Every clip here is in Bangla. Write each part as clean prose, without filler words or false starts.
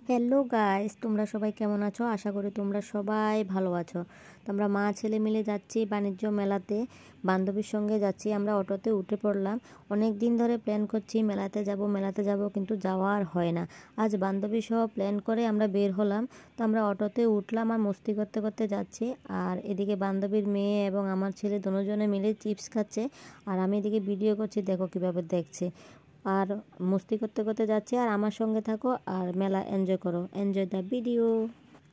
হ্যালো গাইস, তোমরা সবাই কেমন আছো? আশা করি তোমরা সবাই ভালো আছো। তো আমরা মা ছেলে মিলে যাচ্ছি বাণিজ্য মেলাতে, বান্ধবীর সঙ্গে যাচ্ছি। আমরা অটোতে উঠে পড়লাম। অনেক দিন ধরে প্ল্যান করছি মেলাতে যাব, কিন্তু যাওয়া আর হয় না। আজ বান্ধবী সহ প্ল্যান করে আমরা বের হলাম। তো আমরা অটোতে উঠলাম আর মস্তি করতে করতে যাচ্ছি। আর এদিকে বান্ধবীর মেয়ে এবং আমার ছেলে দুজনে মিলে চিপস খাচ্ছে, আর আমি এদিকে ভিডিও করছি। দেখো কীভাবে দেখছে। আর মস্তি করতে করতে যাচ্ছি, আর আমার সঙ্গে থাকো আর মেলা এনজয় করো, এনজয় দ্য ভিডিও।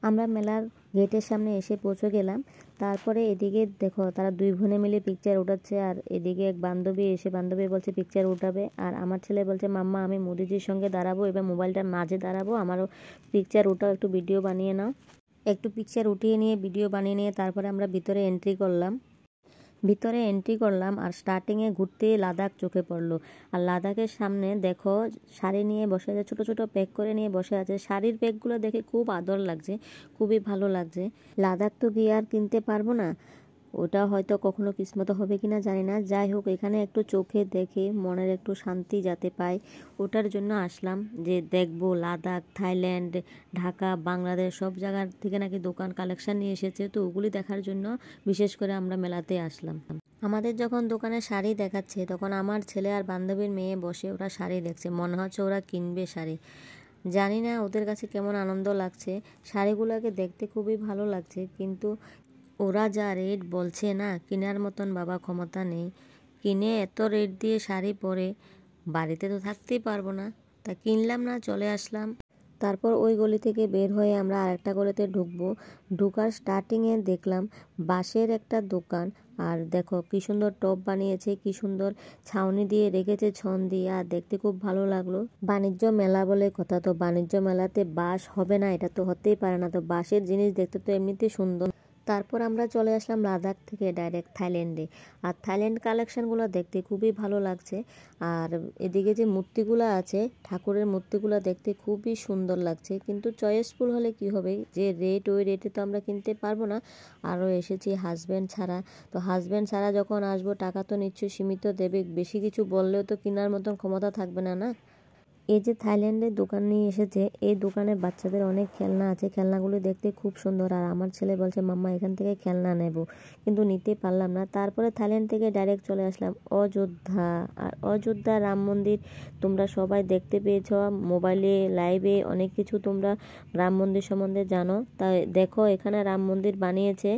আমরা মেলার গেটের সামনে এসে পৌঁছে গেলাম। তারপরে এদিকে দেখো তারা দুই বোনে মিলে পিকচার উঠাচ্ছে, আর এদিকে এক বান্ধবী এসে বান্ধবী বলছে পিকচার উঠাবে, আর আমার ছেলে বলছে মাম্মা আমি মোদিজির সঙ্গে দাঁড়াবো, এবার মোবাইলটার মাঝে দাঁড়াবো, আমারও পিকচার উঠাও, একটু ভিডিও বানিয়ে নাও। একটু পিকচার উঠিয়ে নিয়ে ভিডিও বানিয়ে নিয়ে তারপরে আমরা ভিতরে এন্ট্রি করলাম। আর স্টার্টিংয়ে ঘুরতে লাদাখ চোখে পড়লো। আর লাদাখের সামনে দেখো শাড়ি নিয়ে বসে আছে, ছোট ছোট প্যাক করে নিয়ে বসে আছে। শাড়ির প্যাকগুলো দেখে খুব আদর লাগছে, খুবই ভালো লাগছে। লাদাখ তো গিয়ে আর কিনতে পারবো না, ওটা হয়তো কখনো কিসমত হবে কিনা জানি না। যাই হোক, এখানে একটু চোখে দেখে মনের একটু শান্তি যাতে পাই, ওটার জন্য আসলাম যে দেখবো লাদাখ, থাইল্যান্ড, ঢাকা, বাংলাদেশ সব জায়গার থেকে নাকি দোকান কালেকশন নিয়ে এসেছে। তো ওগুলি দেখার জন্য বিশেষ করে আমরা মেলাতে আসলাম। আমাদের যখন দোকানে শাড়ি দেখাচ্ছে, তখন আমার ছেলে আর বান্ধবীর মেয়ে বসে ওরা শাড়ি দেখছে, মনে হচ্ছে ওরা কিনবে শাড়ি। জানি না ওদের কাছে কেমন আনন্দ লাগছে। শাড়িগুলোকে দেখতে খুবই ভালো লাগছে, কিন্তু ওরা যা রেট বলছে না, কেনার মতন বাবা ক্ষমতা নেই। কিনে এত রেট দিয়ে শাড়ি পরে বাড়িতে তো থাকতেই পারবো না, তা কিনলাম না, চলে আসলাম। তারপর ওই গলি থেকে বের হয়ে আমরা আরেকটা গলিতে ঢুকবো। ঢুকার স্টার্টিংয়ে দেখলাম বাঁশের একটা দোকান, আর দেখো কি সুন্দর টপ বানিয়েছে, কি সুন্দর ছাউনি দিয়ে রেখেছে ছন দিয়ে, আর দেখতে খুব ভালো লাগলো। বাণিজ্য মেলা বলে কথা, তো বাণিজ্য মেলাতে বাঁশ হবে না এটা তো হতেই পারে না। তো বাঁশের জিনিস দেখতে তো এমনিতে সুন্দর। তারপর আমরা চলে আসলাম লাদাখ থেকে ডাইরেক্ট থাইল্যান্ডে। আর থাইল্যান্ড কালেকশনগুলো দেখতে খুবই ভালো লাগছে। আর এদিকে যে মূর্তিগুলো আছে, ঠাকুরের মূর্তিগুলো দেখতে খুবই সুন্দর লাগছে, কিন্তু চয়েসফুল হলে কি হবে, যে রেট ওই রেটে তো আমরা কিনতে পারবো না। আরও এসেছি হাজব্যান্ড ছাড়া, তো হাজব্যান্ড ছাড়া যখন আসবো টাকা তো নিশ্চয়ই সীমিত দেবে, বেশি কিছু বললেও তো কেনার মতন ক্ষমতা থাকবে না না। এই যে থাইল্যান্ডের দোকান নিয়ে এসেছে, এই দোকানে বাচ্চাদের অনেক খেলনা আছে, খেলনাগুলি দেখতে খুব সুন্দর। আর আমার ছেলে বলছে মাম্মা এখান থেকে খেলনা নেব, কিন্তু নিতে পারলাম না। তারপরে থাইল্যান্ড থেকে ডাইরেক্ট চলে আসলাম অযোধ্যা। আর অযোধ্যা রাম মন্দির তোমরা সবাই দেখতে পেয়েছ মোবাইলে, লাইভে, অনেক কিছু তোমরা রাম মন্দির সম্বন্ধে জানো। তাই দেখো এখানে রাম মন্দির বানিয়েছে,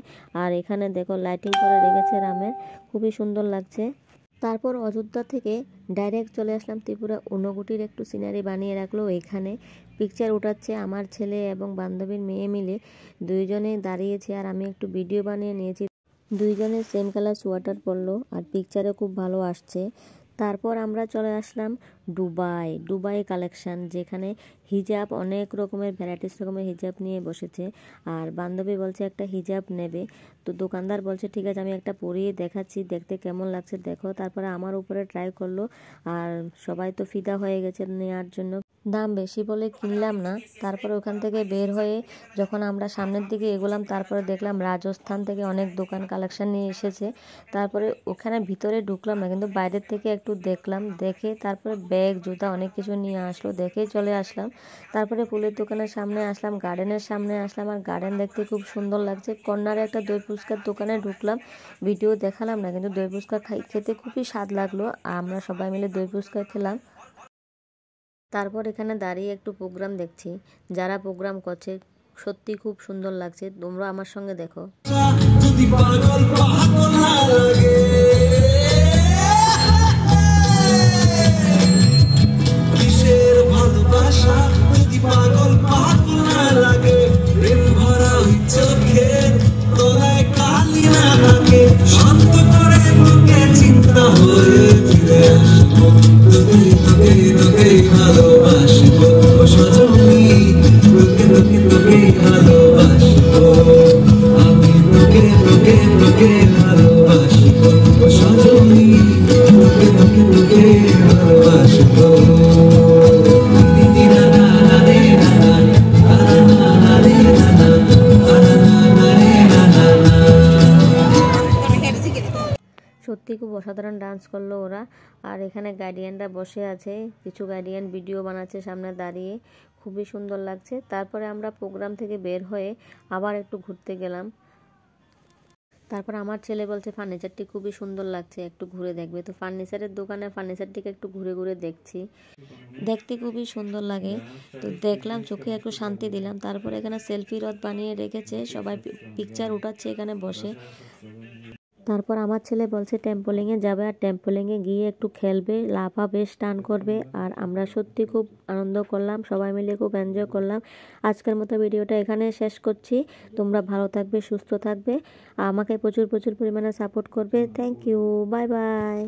আর এখানে দেখো লাইটিং করে রেখেছে রামের, খুবই সুন্দর লাগছে। তারপর অযোধ্যা থেকে ডাইরেক্ট চলে আসলাম ত্রিপুরা। ঊনকোটির একটু সিনারি বানিয়ে রাখলো, এখানে পিকচার উঠাচ্ছে আমার ছেলে এবং বান্ধবীর মেয়ে মিলে, দুইজনে দাঁড়িয়েছে আর আমি একটু ভিডিও বানিয়ে নিয়েছি। দুইজনে সেম কালার সোয়েটার পরলো, আর পিকচারে খুব ভালো আসছে। তারপর আমরা চলে আসলাম দুবাই কালেকশন, যেখানে হিজাব অনেক রকমের ভ্যারাইটিস রকমের হিজাব নিয়ে বসেছে। আর বান্ধবী বলছে একটা হিজাব নেবে, তো দোকানদার বলছে ঠিক আছে আমি একটা পরিয়ে দেখাচ্ছি, দেখতে কেমন লাগছে দেখো। তারপরে আমার উপরে ট্রাই করলো, আর সবাই তো ফিদা হয়ে গেছে নেওয়ার জন্য। দাম বেশি বলে কিনলাম না। তারপরে ওখান থেকে বের হয়ে যখন আমরা সামনের দিকে এগোলাম, তারপরে দেখলাম রাজস্থান থেকে অনেক দোকান কালেকশন নিয়ে এসেছে। তারপরে ওখানে ভিতরে ঢুকলাম না, কিন্তু বাইরের থেকে একটু দেখলাম, দেখে তারপরে ব্যাগ জুতা অনেক কিছু নিয়ে আসলো, দেখেই চলে আসলাম। তারপরে ফুলের দোকানের সামনে আসলাম, গার্ডেনের সামনে আসলাম, আর গার্ডেন দেখতে খুব সুন্দর লাগছে। কর্নারে একটা দই ফুচকার দোকানে ঢুকলাম, ভিডিও দেখালাম না, কিন্তু দই ফুচকা খেতে খুবই স্বাদ লাগলো। আমরা সবাই মিলে দই ফুচকা খেলাম। তারপর এখানে দাঁড়িয়ে একটু প্রোগ্রাম দেখছি, যারা প্রোগ্রাম করছে সত্যি খুব সুন্দর লাগছে, তোমরা আমার সঙ্গে দেখো। সত্যি খুব অসাধারণ ডান্স করলো ওরা। আর এখানে গার্ডিয়ানরা বসে আছে, কিছু গার্ডিয়ান ভিডিও বানাচ্ছে সামনে দাঁড়িয়ে, খুবই সুন্দর লাগছে। তারপরে আমরা প্রোগ্রাম থেকে বের হয়ে আবার একটু ঘুরতে গেলাম। তারপর আমার ছেলে বলছে ফার্নিচারটি খুবই সুন্দর লাগছে, একটু ঘুরে দেখবে। তো ফার্নিচারের দোকানে ফার্নিচারটিকে একটু ঘুরে ঘুরে দেখছি, দেখতে খুবই সুন্দর লাগে। তো দেখলাম, চোখে একটু শান্তি দিলাম। তারপর এখানে সেলফি রথ বানিয়ে রেখেছে, সবাই পিকচার উঠাচ্ছে এখানে বসে। তারপর আমার ছেলে বলছে ট্যাম্পোলিংয়ে যাবে, আর ট্যাম্পোলিংয়ে গিয়ে একটু খেলবে, লাফাবে, স্টান করবে। আর আমরা সত্যি খুব আনন্দ করলাম, সবাই মিলে খুব এনজয় করলাম। আজকের মতো ভিডিওটা এখানে শেষ করছি। তোমরা ভালো থাকবে, সুস্থ থাকবে, আমাকে প্রচুর প্রচুর পরিমাণে সাপোর্ট করবে। Thank you, bye by.